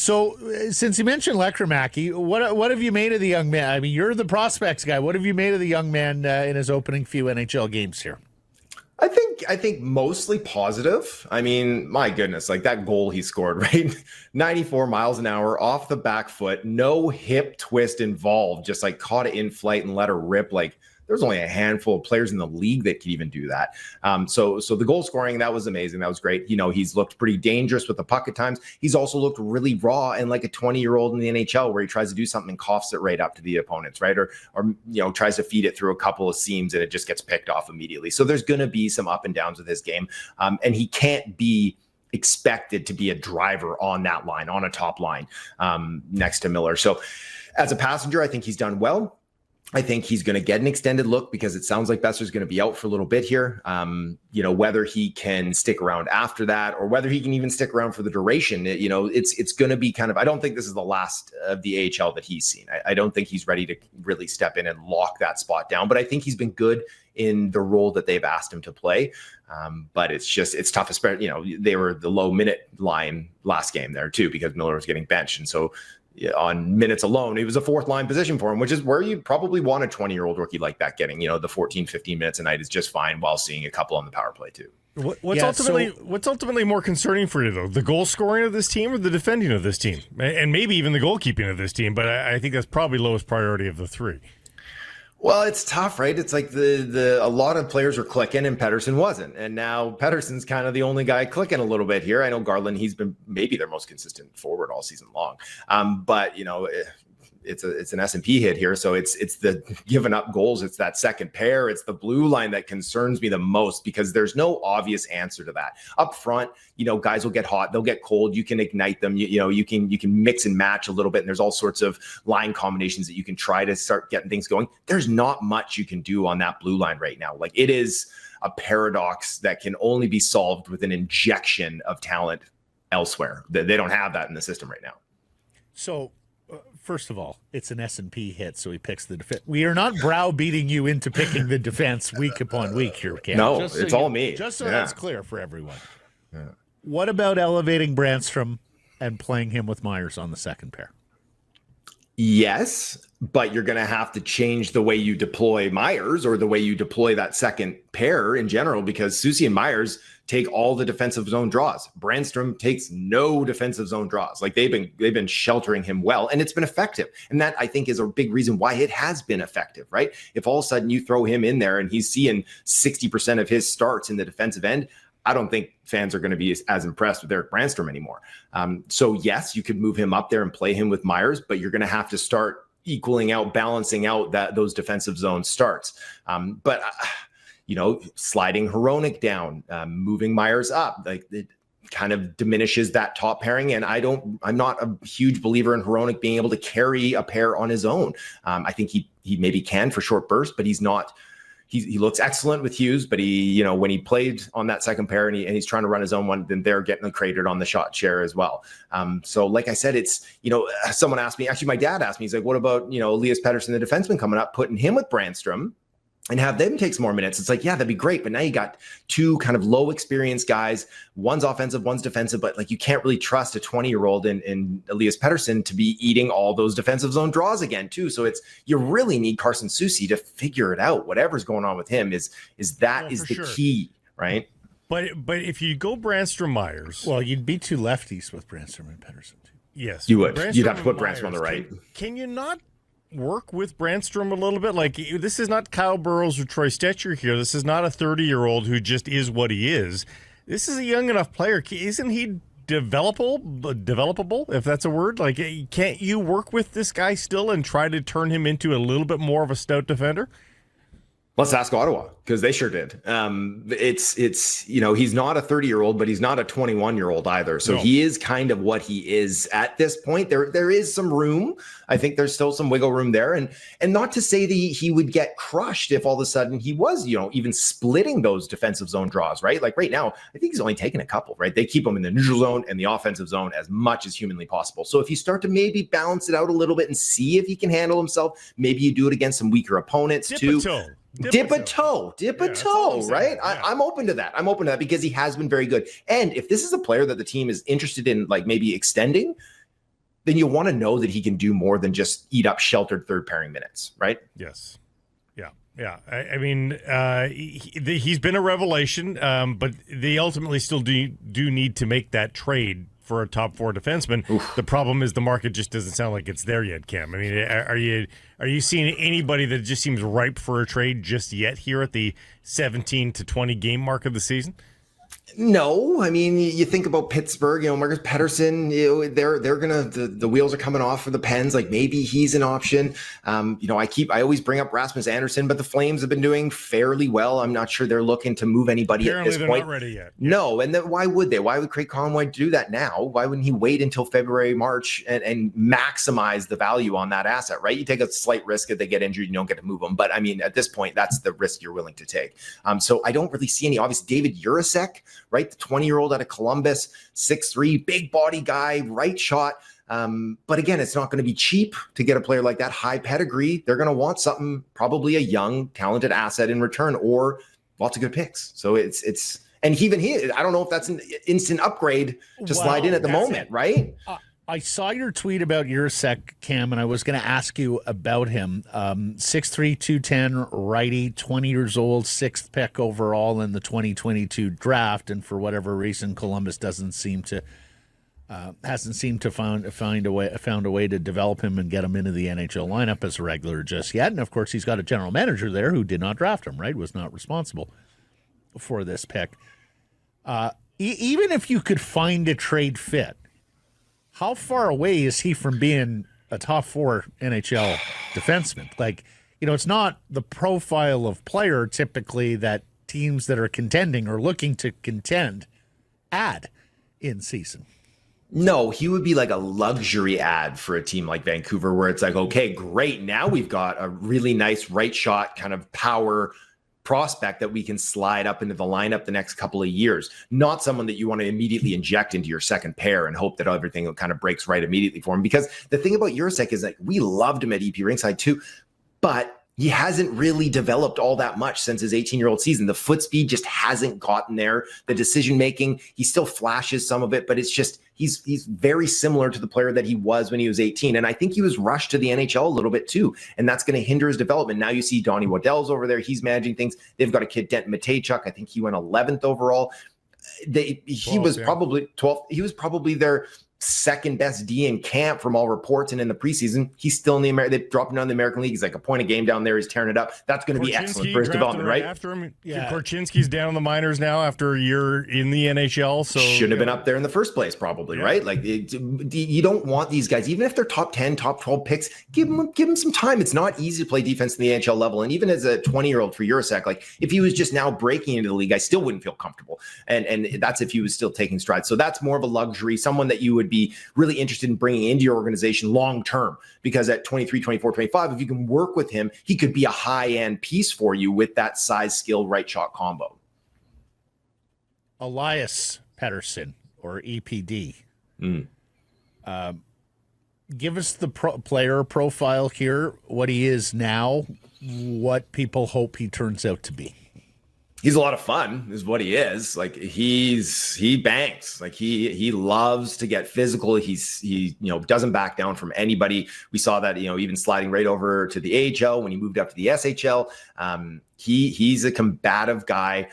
So, since you mentioned Lekkerimaki, what have you made of the young man? I mean, you're the prospects guy. What have you made of the young man in his opening few NHL games here? I think mostly positive. I mean, my goodness, like that goal he scored, right? 94 miles an hour off the back foot, no hip twist involved, just like caught it in flight and let her rip. Like there's only a handful of players in the league that can even do that. So the goal scoring, that was amazing. That was great. You know, he's looked pretty dangerous with the puck at times. He's also looked really raw and like a 20-year-old in the NHL where he tries to do something and coughs it right up to the opponents, right? Or you know, tries to feed it through a couple of seams and it just gets picked off immediately. So there's going to be some up and downs with his game. And he can't be expected to be a driver on that line, on a top line next to Miller. So as a passenger, I think he's done well. I think he's going to get an extended look because it sounds like Boeser's going to be out for a little bit here. You know, whether he can stick around after that or whether he can even stick around for the duration, you know, it's going to be kind of, I don't think this is the last of the AHL that he's seen. I don't think he's ready to really step in and lock that spot down, but I think he's been good in the role that they've asked him to play. But it's tough, especially, you know, they were the low minute line last game there too, because Miller was getting benched. And so on minutes alone, it was a fourth line position for him, which is where you probably want a 20-year-old rookie like that getting, you know, the 14, 15 minutes a night is just fine while seeing a couple on the power play too. What's ultimately more concerning for you though, the goal scoring of this team or the defending of this team, and maybe even the goalkeeping of this team? But I think that's probably lowest priority of the three. Well, it's tough, right? It's like a lot of players were clicking and Pettersson wasn't. And now Pettersson's kind of the only guy clicking a little bit here. I know Garland, he's been maybe their most consistent forward all season long. But, you know, it's an S&P hit here. So it's the giving up goals. It's that second pair. It's the blue line that concerns me the most because there's no obvious answer to that. Up front, you know, guys will get hot. They'll get cold. You can ignite them. You know, you can mix and match a little bit. And there's all sorts of line combinations that you can try to start getting things going. There's not much you can do on that blue line right now. Like it is a paradox that can only be solved with an injection of talent elsewhere. They don't have that in the system right now. So, first of all, it's an S&P hit, so he picks the defense. We are not browbeating you into picking the defense week upon week here, Cam. No, it's all me. Just so that's clear for everyone. Yeah. What about elevating Brandstrom and playing him with Myers on the second pair? Yes, but you're going to have to change the way you deploy Myers or the way you deploy that second pair in general, because Soucy and Myers take all the defensive zone draws. Brandstrom takes no defensive zone draws. Like they've been sheltering him well, and it's been effective. And that I think is a big reason why it has been effective, right? If all of a sudden you throw him in there and he's seeing 60% of his starts in the defensive end, I don't think fans are going to be as impressed with Erik Brandstrom anymore. So yes, you could move him up there and play him with Myers, but you're going to have to start equaling out, balancing out those defensive zone starts. But you know, sliding Hronek down, moving Myers up, like it kind of diminishes that top pairing. And I'm not a huge believer in Hronek being able to carry a pair on his own. I think he maybe can for short bursts, but he's not. He looks excellent with Hughes, but he, when he played on that second pair and he's trying to run his own one, then they're getting cratered on the shot share as well. So like I said, it's, someone asked me, actually my dad asked me, he's like, what about, Elias Pettersson, the defenseman coming up, putting him with Brandstrom and have them take some more minutes. It's like, yeah, that'd be great. But now you got two kind of low experience guys. One's offensive, one's defensive, but like you can't really trust a 20-year-old in Elias Pettersson to be eating all those defensive zone draws again too. So you really need Carson Soucy to figure it out. Whatever's going on with him is the key, right? But if you go Brandstrom Myers, well, you'd be two lefties with Brandstrom and Pettersson too. Yes, you would. You'd have to put Brandstrom on the right. Can you not work with Brandstrom a little bit? Like, this is not Kyle Burrows or Troy Stetcher here. This is not a 30-year-old who just is what he is. This is a young enough player. Isn't he developable, if that's a word? Like, can't you work with this guy still and try to turn him into a little bit more of a stout defender? Let's ask Ottawa, because they sure did. It's he's not a 30-year-old, but he's not a 21-year-old either. So He is kind of what he is at this point. There is some room. I think there's still some wiggle room there. And not to say that he would get crushed if all of a sudden he was, even splitting those defensive zone draws, right? Like right now, I think he's only taken a couple, right? They keep him in the neutral zone and the offensive zone as much as humanly possible. So if you start to maybe balance it out a little bit and see if he can handle himself, maybe you do it against some weaker opponents too. Dip a toe, right? Yeah. I'm open to that. I'm open to that because he has been very good. And if this is a player that the team is interested in, like maybe extending, then you want to know that he can do more than just eat up sheltered third pairing minutes, right? Yes. Yeah. I mean, he's been a revelation, but they ultimately still do need to make that trade for a top 4 defenseman. Oof. The problem is the market just doesn't sound like it's there yet, Cam. I mean, are you seeing anybody that just seems ripe for a trade just yet here at the 17 to 20 game mark of the season? No, I mean, you think about Pittsburgh, Marcus Pettersson, they're gonna, the wheels are coming off for the Pens. Like maybe he's an option. I always bring up Rasmus Andersson, but the Flames have been doing fairly well. I'm not sure they're looking to move anybody Apparently at this point. Not ready yet. No, and then why would they? Why would Craig Conway do that now? Why wouldn't he wait until February, March and maximize the value on that asset, right? You take a slight risk if they get injured, you don't get to move them. But I mean, at this point, that's the risk you're willing to take. So I don't really see any. Obviously, David Jurasek, right? The 20-year-old out of Columbus, 6'3", big body guy, right shot. But again, it's not going to be cheap to get a player like that, high pedigree. They're going to want something, probably a young, talented asset in return, or lots of good picks. So it's and even he, I don't know if that's an instant upgrade to slide in at the moment, right? I saw your tweet about Jurasek, Cam, and I was going to ask you about him. 6'3", 210, righty, 20 years old, 6th pick overall in the 2022 draft, and for whatever reason, Columbus hasn't seemed to found a way to develop him and get him into the NHL lineup as a regular just yet. And of course, he's got a general manager there who did not draft him, right? Was not responsible for this pick. Even if you could find a trade fit, how far away is he from being a top 4 NHL defenseman? Like, it's not the profile of player typically that teams that are contending or looking to contend add in season. No, he would be like a luxury ad for a team like Vancouver, where it's like, okay, great. Now we've got a really nice right shot kind of power prospect that we can slide up into the lineup the next couple of years. Not someone that you want to immediately inject into your second pair and hope that everything kind of breaks right immediately for him. Because the thing about Jurasek is that we loved him at EP Ringside too, but he hasn't really developed all that much since his 18-year-old season. The foot speed just hasn't gotten there. The decision-making, he still flashes some of it, but it's just, he's very similar to the player that he was when he was 18. And I think he was rushed to the NHL a little bit too. And that's going to hinder his development. Now you see Donnie Waddell's over there. He's managing things. They've got a kid, Denton Matejchuk. I think he went 11th overall. He was probably 12th. He was probably their second best D in camp from all reports, and in the preseason he's still in the they dropped him down in the American League. He's like a point a game down there. He's tearing it up. That's going to be excellent for his development, right? After him, Korchinski's down in the minors now after a year in the NHL. So shouldn't have been up there in the first place, probably, right? Like you don't want these guys, even if they're top 10, top 12 picks. Give them some time. It's not easy to play defense in the NHL level, and even as a 20-year-old for Jurasek, like if he was just now breaking into the league, I still wouldn't feel comfortable. And that's if he was still taking strides. So that's more of a luxury, someone that you would be really interested in bringing into your organization long term, because at 23, 24, 25, if you can work with him, he could be a high-end piece for you with that size, skill, right shot combo. Elias Pettersson, or EPD. Give us the player profile here, what he is now, what people hope he turns out to be. He's a lot of fun is what he is. Like he bangs. Like he loves to get physical. He doesn't back down from anybody. We saw that, even sliding right over to the AHL when he moved up to the SHL. He's a combative guy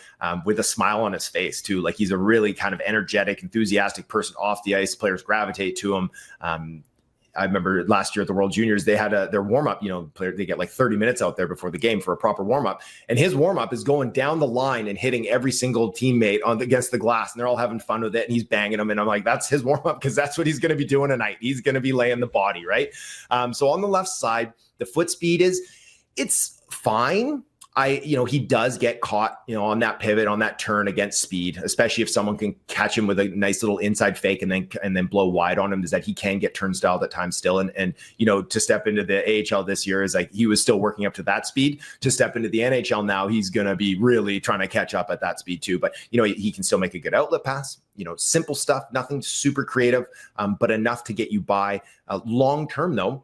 with a smile on his face too. Like he's a really kind of energetic, enthusiastic person off the ice. Players gravitate to him. I remember last year at the World Juniors, they had their warm-up, they get like 30 minutes out there before the game for a proper warm-up. And his warm-up is going down the line and hitting every single teammate against the glass. And they're all having fun with it. And he's banging them. And I'm like, that's his warm-up, because that's what he's going to be doing tonight. He's going to be laying the body, right? So on the left side, the foot speed it's fine. He does get caught, on that pivot, on that turn against speed, especially if someone can catch him with a nice little inside fake and then blow wide on him, is that he can get turnstile at times still. And to step into the AHL this year is like, he was still working up to that speed. To step into the NHL now, he's going to be really trying to catch up at that speed too. But, he can still make a good outlet pass, simple stuff, nothing super creative, but enough to get you by long term though.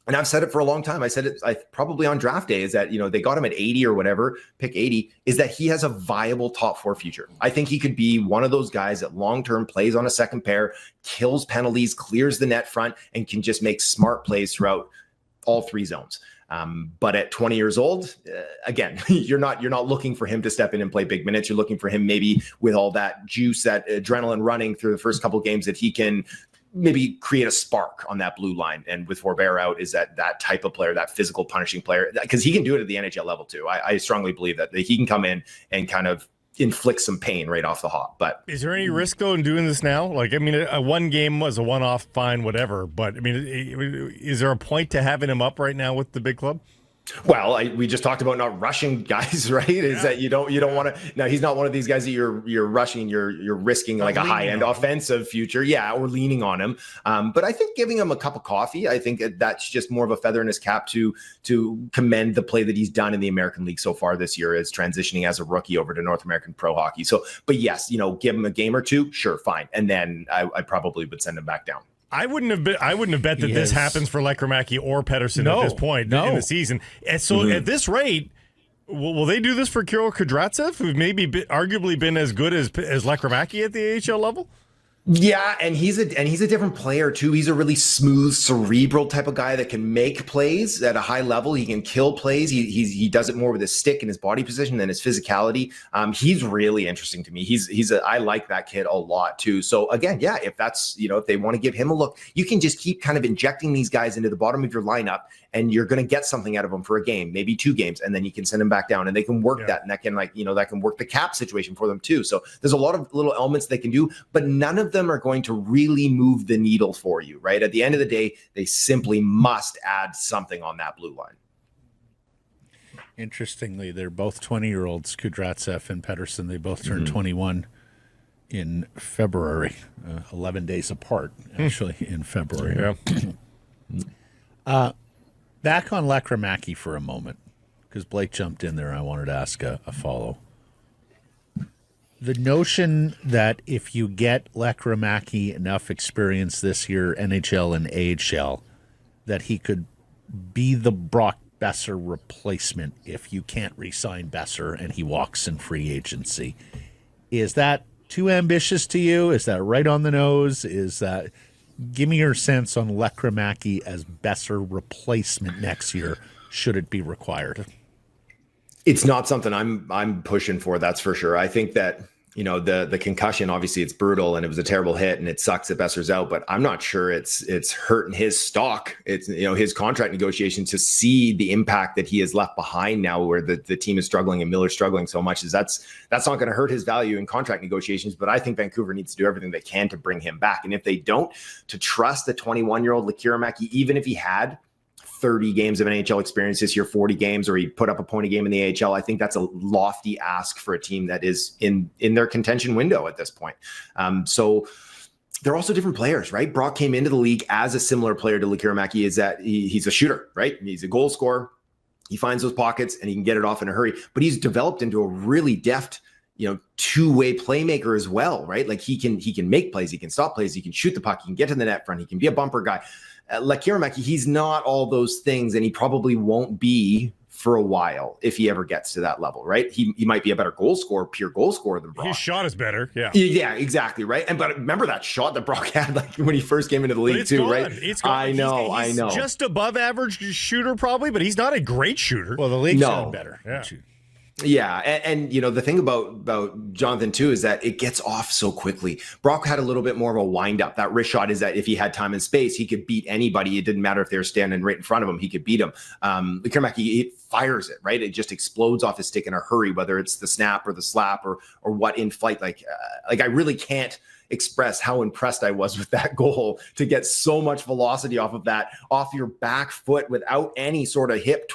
and I've said it for a long time. I said it probably on draft day, is that, they got him at 80 or whatever, pick 80, is that he has a viable top 4 future. I think he could be one of those guys that long-term plays on a second pair, kills penalties, clears the net front, and can just make smart plays throughout all 3 zones. But at 20 years old, again, you're not looking for him to step in and play big minutes. You're looking for him maybe with all that juice, that adrenaline running through the first couple of games, that he can maybe create a spark on that blue line. And with Forbert out, is that type of player, that physical punishing player, because he can do it at the NHL level too. I strongly believe that he can come in and kind of inflict some pain right off the hop. But is there any risk though in doing this now? Like, I mean, a one game was a one-off, fine, whatever. But I mean, is there a point to having him up right now with the big club? Well, we just talked about not rushing guys, right? Is that you don't want to. Now, he's not one of these guys that you're rushing. You're risking like a high end offensive future, or leaning on him. But I think giving him a cup of coffee, I think that's just more of a feather in his cap to commend the play that he's done in the American League so far this year, as transitioning as a rookie over to North American Pro Hockey. So, but yes, give him a game or two, sure, fine, and then I probably would send him back down. I wouldn't have bet that this happens for Lekkerimaki or Pettersson at this point in the season. And so at this rate, will they do this for Kirill Kudryavtsev, who's maybe arguably been as good as Lekkerimaki at the AHL level? Yeah, and he's a different player too. He's a really smooth, cerebral type of guy that can make plays at a high level. He can kill plays. He does it more with his stick and his body position than his physicality. He's really interesting to me. I like that kid a lot too. So again, if that's, if they want to give him a look, you can just keep kind of injecting these guys into the bottom of your lineup, and you're going to get something out of them for a game, maybe 2 games, and then you can send them back down, and they can work that, and that can that can work the cap situation for them too. So there's a lot of little elements they can do, but none of them are going to really move the needle for you, right? At the end of the day, they simply must add something on that blue line. Interestingly, they're both 20-year-olds, Kudryavtsev and Pettersson. They both turned 21 in February, 11 days apart, actually, in February. Back on Lekkerimaki for a moment, because Blake jumped in there. I wanted to ask a follow. The notion that if you get Lekkerimaki enough experience this year, NHL and AHL, that he could be the Brock Boeser replacement if you can't re-sign Boeser and he walks in free agency. Is that too ambitious to you? Is that right on the nose? Give me your sense on Lekkerimaki as Boeser replacement next year, should it be required. It's not something I'm pushing for, that's for sure. I think that, the concussion, obviously it's brutal and it was a terrible hit and it sucks that Boeser's out, but I'm not sure it's hurting his stock. It's, his contract negotiations, to see the impact that he has left behind now, where the team is struggling and Miller's struggling so much, that's not going to hurt his value in contract negotiations. But I think Vancouver needs to do everything they can to bring him back. And if they don't, to trust the 21-year-old Lekkerimäki, even if he had 30 games of NHL experience this year, 40 games, or he put up a point a game in the AHL, I think that's a lofty ask for a team that is in their contention window at this point. So they're also different players, right? Brock came into the league as a similar player to Lekkerimaki, is that he's a shooter, right? He's a goal scorer. He finds those pockets and he can get it off in a hurry, but he's developed into a really deft, two-way playmaker as well, right? Like he can make plays, he can stop plays, he can shoot the puck, he can get to the net front, he can be a bumper guy. Lekkerimäki, he's not all those things, and he probably won't be for a while if he ever gets to that level, right? He might be a better pure goal scorer than Brock. His shot is better, yeah, exactly, right. But remember that shot that Brock had, like when he first came into the league too, right? It's gone. I know. Just above average shooter probably, but he's not a great shooter. Well, the league's gotten better. Yeah, and the thing about Jonathan too is that it gets off so quickly. Brock had a little bit more of a wind up. That wrist shot is that if he had time and space, he could beat anybody. It didn't matter if they were standing right in front of him; he could beat him. Lekkerimäki, he fires it, right? It just explodes off his stick in a hurry, whether it's the snap or the slap or what in flight. Like I really can't express how impressed I was with that goal, to get so much velocity off your back foot without any sort of hip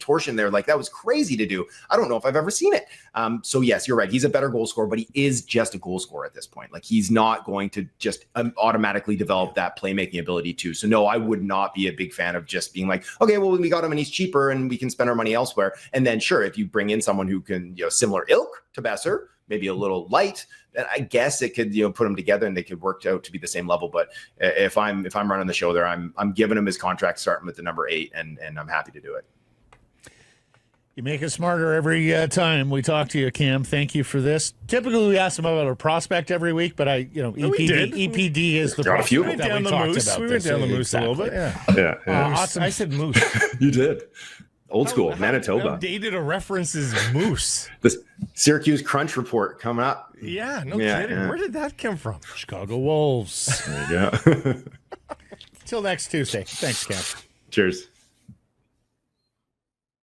torsion there. Like that was crazy to do. I don't know if I've ever seen it. So yes, you're right. He's a better goal scorer, but he is just a goal scorer at this point. Like he's not going to just automatically develop that playmaking ability too. So no, I would not be a big fan of just being like, okay, well, we got him and he's cheaper and we can spend our money elsewhere. And then sure, if you bring in someone who can, similar ilk to Boeser, maybe a little light, then I guess it could, put them together and they could work out to be the same level. But if I'm running the show there, I'm giving him his contract starting with the number 8, and I'm happy to do it. You make us smarter every time we talk to you, Cam. Thank you for this. Typically, we ask them about a prospect every week, but EPD is the prospect we went that down we the talked moose. about. We went down the moose a little bit. Yeah. Awesome. I said moose. You did. Old school, Manitoba. Outdated a reference is moose. The Syracuse Crunch Report coming up. Yeah, no kidding. Yeah. Where did that come from? Chicago Wolves. There you go. Till next Tuesday. Thanks, Cam. Cheers.